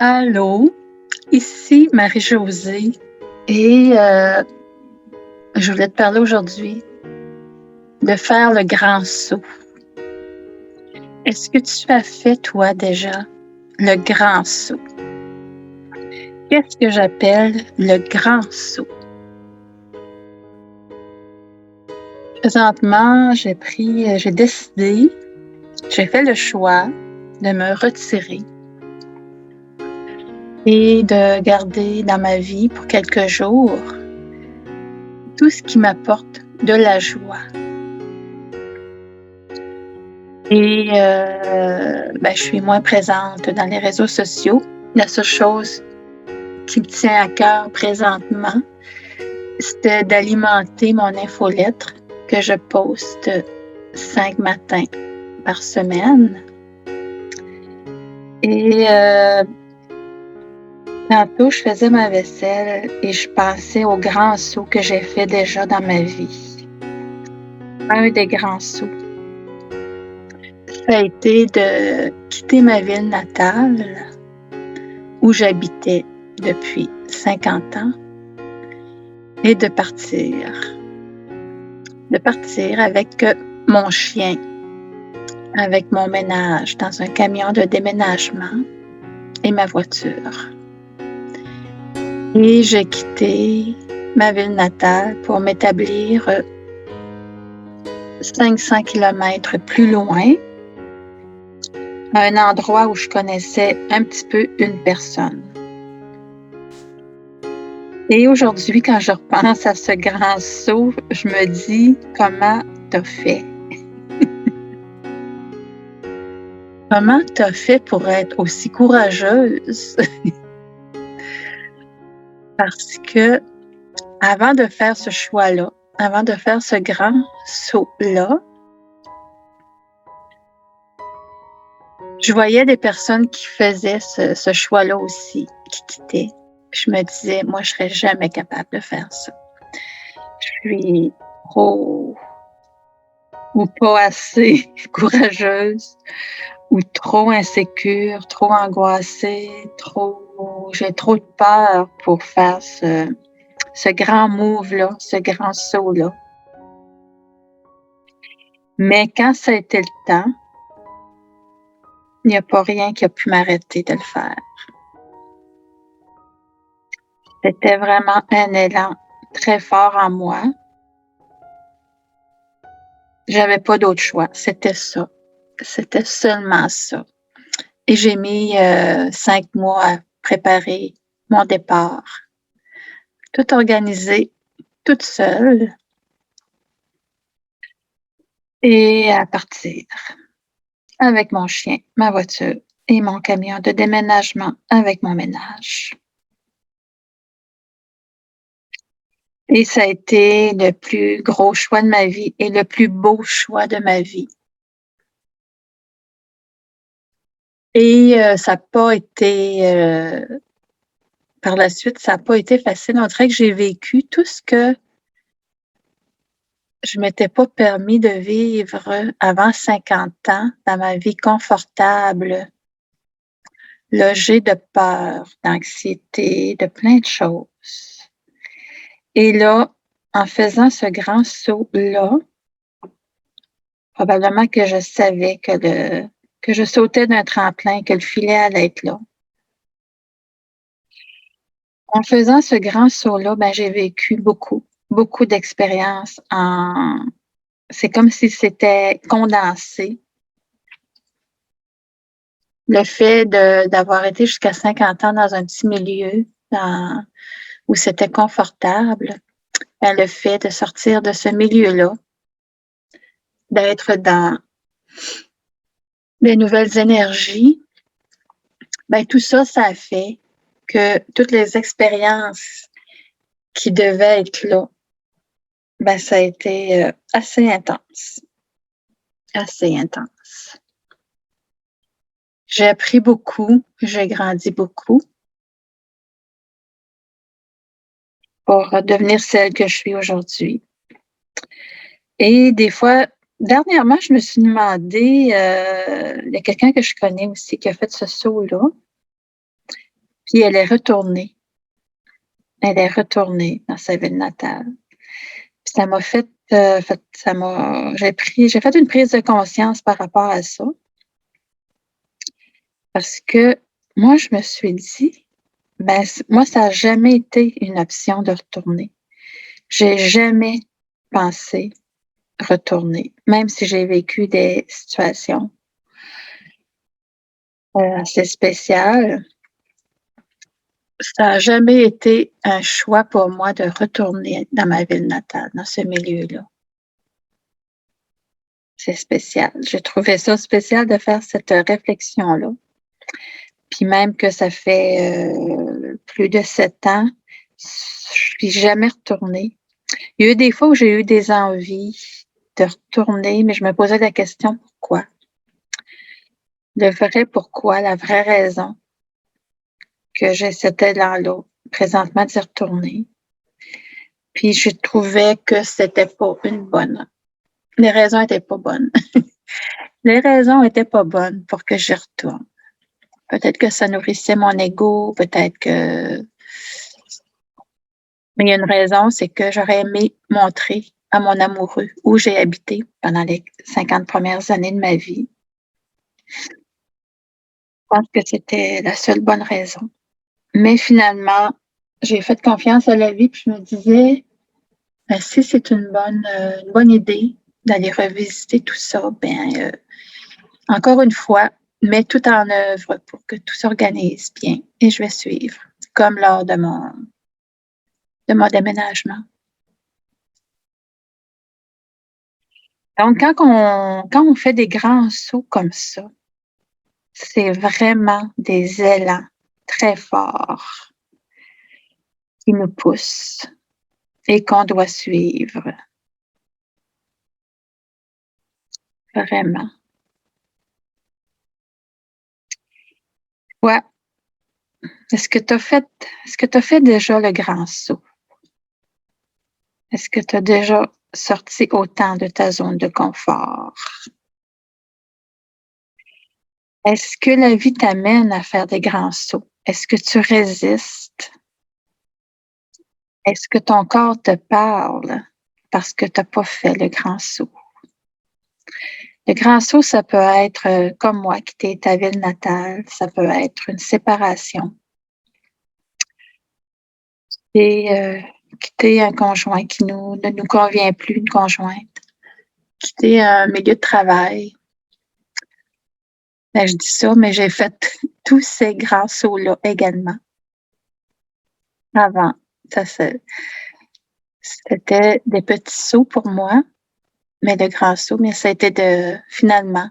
Allô, ici Marie-Josée et je voulais te parler aujourd'hui de faire le grand saut. Est-ce que tu as fait, toi, déjà, le grand saut? Qu'est-ce que j'appelle le grand saut? Présentement, j'ai décidé, j'ai fait le choix de me retirer et de garder dans ma vie pour quelques jours tout ce qui m'apporte de la joie. Et je suis moins présente dans les réseaux sociaux. La seule chose qui me tient à cœur présentement, c'est d'alimenter mon infolettre que je poste 5 matins par semaine. Et tantôt, je faisais ma vaisselle et je pensais au grand saut que j'ai fait déjà dans ma vie. Un des grands sauts, ça a été de quitter ma ville natale où j'habitais depuis 50 ans et de partir. De partir avec mon chien, avec mon ménage dans un camion de déménagement et ma voiture. Et j'ai quitté ma ville natale pour m'établir 500 kilomètres plus loin, à un endroit où je connaissais un petit peu une personne. Et aujourd'hui, quand je repense à ce grand saut, je me dis comment t'as fait? Comment t'as fait pour être aussi courageuse? Parce que avant de faire ce choix-là, avant de faire ce grand saut-là, je voyais des personnes qui faisaient ce choix-là aussi, qui quittaient. Je me disais, moi, je serais jamais capable de faire ça. Je suis trop ou pas assez courageuse ou trop insécure, trop angoissée, j'ai trop de peur pour faire ce grand move-là, ce grand saut-là. Mais quand ça a été le temps, il n'y a pas rien qui a pu m'arrêter de le faire. C'était vraiment un élan très fort en moi. J'avais pas d'autre choix. C'était ça. C'était seulement ça. Et j'ai mis 5 mois à préparer mon départ. Tout organisé, toute seule. Et à partir avec mon chien, ma voiture et mon camion de déménagement avec mon ménage. Et ça a été le plus gros choix de ma vie et le plus beau choix de ma vie. Et ça n'a pas été par la suite, ça n'a pas été facile. On dirait que j'ai vécu tout ce que je m'étais pas permis de vivre avant 50 ans dans ma vie confortable, logée de peur, d'anxiété, de plein de choses. Et là, en faisant ce grand saut-là, probablement que je savais que je sautais d'un tremplin, que le filet allait être là. En faisant ce grand saut-là, j'ai vécu beaucoup d'expériences c'est comme si c'était condensé. Le fait d'avoir été jusqu'à 50 ans dans un petit milieu où c'était confortable, le fait de sortir de ce milieu-là, d'être dans des nouvelles énergies, tout ça, ça a fait que toutes les expériences qui devaient être là, ça a été assez intense. Assez intense. J'ai appris beaucoup, j'ai grandi beaucoup pour devenir celle que je suis aujourd'hui. Et des fois, dernièrement, je me suis demandé, il y a quelqu'un que je connais aussi qui a fait ce saut-là. Puis elle est retournée. Elle est retournée dans sa ville natale. Puis ça m'a j'ai fait une prise de conscience par rapport à ça. Parce que moi, je me suis dit, ben, moi, ça n'a jamais été une option de retourner. J'ai jamais pensé retourner, même si j'ai vécu des situations assez spéciales. Ça n'a jamais été un choix pour moi de retourner dans ma ville natale, dans ce milieu-là. C'est spécial. J'ai trouvé ça spécial de faire cette réflexion-là. Puis même que ça fait plus de 7 ans, je suis jamais retournée. Il y a eu des fois où j'ai eu des envies de retourner, mais je me posais la question pourquoi? Le vrai pourquoi, la vraie raison que j'ai cet élan-là présentement d'y retourner. Puis je trouvais que c'était pas une bonne. Les raisons étaient pas bonnes. Les raisons étaient pas bonnes pour que j'y retourne. Peut-être que ça nourrissait mon ego, peut-être que... Mais il y a une raison, c'est que j'aurais aimé montrer à mon amoureux où j'ai habité pendant les 50 premières années de ma vie. Je pense que c'était la seule bonne raison. Mais finalement, j'ai fait confiance à la vie, puis je me disais, ben, si c'est une bonne idée d'aller revisiter tout ça, ben, encore une fois, mets tout en œuvre pour que tout s'organise bien et je vais suivre, comme lors de mon déménagement. Donc, quand on fait des grands sauts comme ça, c'est vraiment des élans très forts qui nous poussent et qu'on doit suivre. Vraiment. Ouais. Est-ce que tu as fait déjà le grand saut? Est-ce que tu as déjà sorti autant de ta zone de confort? Est-ce que la vie t'amène à faire des grands sauts? Est-ce que tu résistes? Est-ce que ton corps te parle parce que tu n'as pas fait le grand saut? Le grand saut, ça peut être, comme moi, quitter ta ville natale, ça peut être une séparation. Et quitter un conjoint qui ne nous convient plus, une conjointe. Quitter un milieu de travail. Ben, je dis ça, mais j'ai fait tous ces grands sauts-là également. Avant. C'était des petits sauts pour moi, mais de grands sauts. Mais ça a été finalement,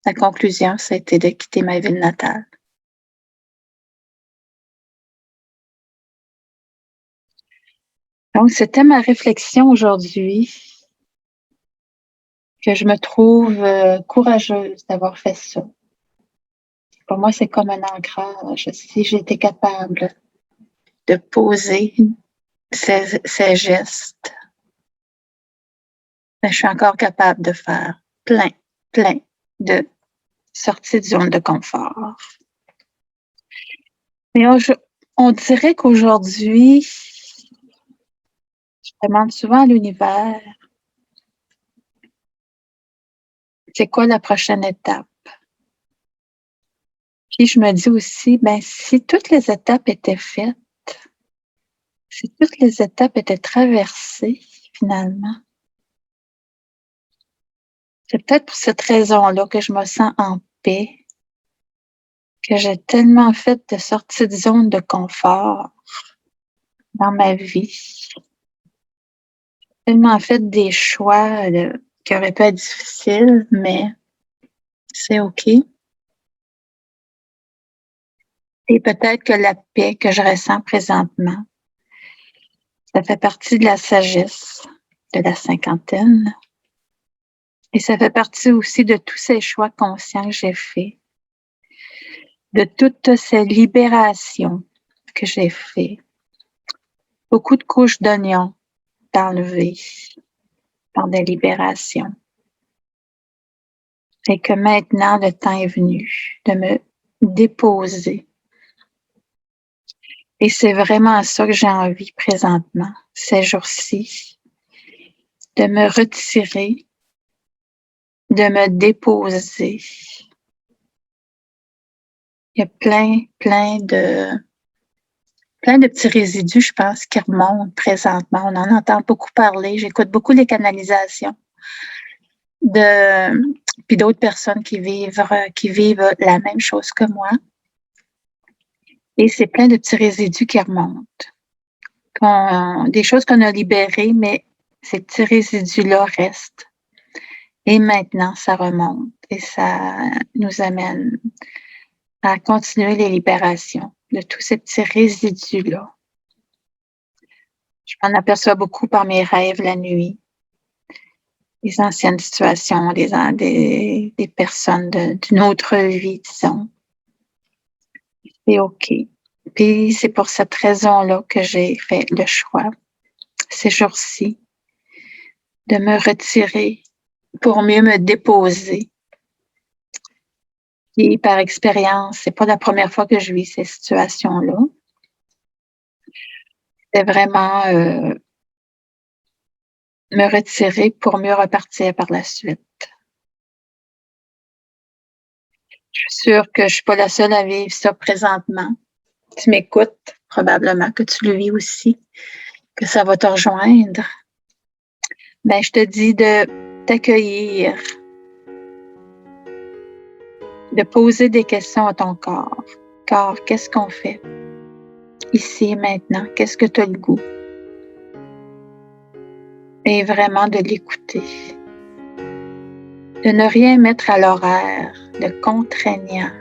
la conclusion, ça a été de quitter ma ville natale. Donc, c'était ma réflexion aujourd'hui, que je me trouve courageuse d'avoir fait ça. Pour moi, c'est comme un ancrage. Si j'étais capable de poser ces gestes, ben, je suis encore capable de faire plein de sorties de zone de confort. Mais on dirait qu'aujourd'hui, je demande souvent à l'univers, c'est quoi la prochaine étape? Puis je me dis aussi, ben, si toutes les étapes étaient faites, si toutes les étapes étaient traversées, finalement, c'est peut-être pour cette raison-là que je me sens en paix, que j'ai tellement fait de sorties de zone de confort dans ma vie, tellement fait des choix qui auraient pu être difficiles, mais c'est OK. Et peut-être que la paix que je ressens présentement, ça fait partie de la sagesse de la cinquantaine. Et ça fait partie aussi de tous ces choix conscients que j'ai faits, de toutes ces libérations que j'ai faites. Beaucoup de couches d'oignons d'enlever par des libérations. Et que maintenant, le temps est venu de me déposer Et c'est vraiment ça que j'ai envie présentement, ces jours-ci, de me retirer, de me déposer. Il y a plein de petits résidus, je pense, qui remontent présentement. On en entend beaucoup parler. J'écoute beaucoup les canalisations puis d'autres personnes qui vivent la même chose que moi. Et c'est plein de petits résidus qui remontent. Des choses qu'on a libérées, mais ces petits résidus-là restent. Et maintenant, ça remonte et ça nous amène à continuer les libérations de tous ces petits résidus-là. Je m'en aperçois beaucoup par mes rêves la nuit, les anciennes situations, des personnes d'une autre vie, disons. C'est OK. Puis c'est pour cette raison-là que j'ai fait le choix, ces jours-ci, de me retirer pour mieux me déposer. Et par expérience, c'est pas la première fois que je vis ces situations-là. C'est vraiment me retirer pour mieux repartir par la suite. Je suis sûre que je suis pas la seule à vivre ça présentement. Tu m'écoutes, probablement que tu le vis aussi, que ça va te rejoindre. Ben, je te dis de t'accueillir, de poser des questions à ton corps. Corps, qu'est-ce qu'on fait? Ici et maintenant, qu'est-ce que tu as le goût? Et vraiment de l'écouter. De ne rien mettre à l'horaire, de contraignant.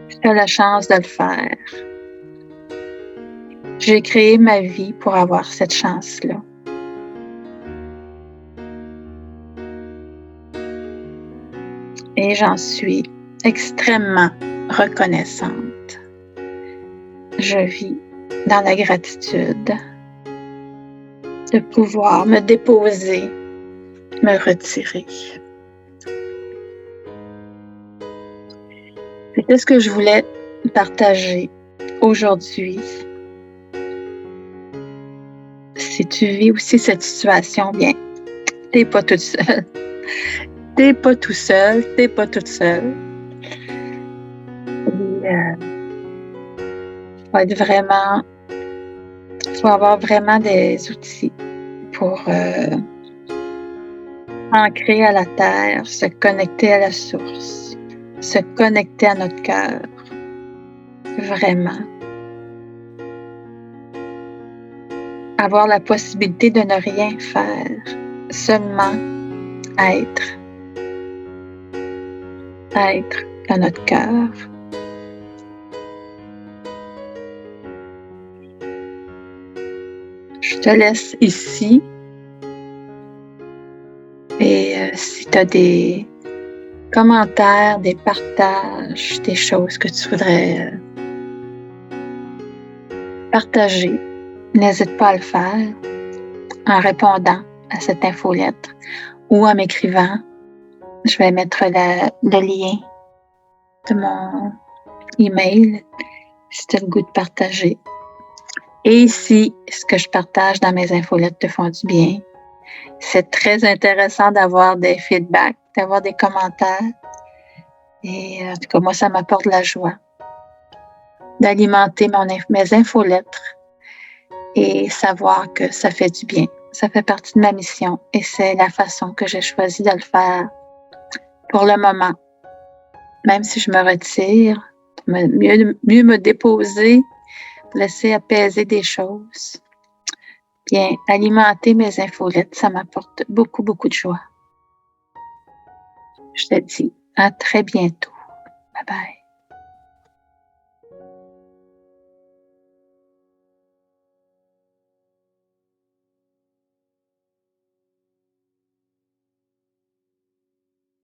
Tu as la chance de le faire. J'ai créé ma vie pour avoir cette chance-là. Et j'en suis extrêmement reconnaissante. Je vis dans la gratitude de pouvoir me déposer, me retirer. C'est ce que je voulais partager aujourd'hui. Si tu vis aussi cette situation, bien, t'es pas toute seule. T'es pas tout seul, t'es pas toute seule. Faut avoir vraiment des outils pour ancrer à la terre, se connecter à la source, se connecter à notre cœur. Vraiment. Avoir la possibilité de ne rien faire, seulement être dans notre cœur. Je te laisse ici. Et si tu as des commentaires, des partages, des choses que tu voudrais partager, n'hésite pas à le faire en répondant à cette infolettre ou en m'écrivant. Je vais mettre le lien de mon email si tu as le goût de partager. Et si ce que je partage dans mes infolettes te font du bien, c'est très intéressant d'avoir des feedbacks, d'avoir des commentaires. Et en tout cas, moi, ça m'apporte de la joie d'alimenter mes infolettres et savoir que ça fait du bien. Ça fait partie de ma mission et c'est la façon que j'ai choisi de le faire pour le moment. Même si je me retire, mieux me déposer, laisser apaiser des choses. Bien, alimenter mes infolettes, ça m'apporte beaucoup, beaucoup de joie. Je te dis à très bientôt. Bye bye.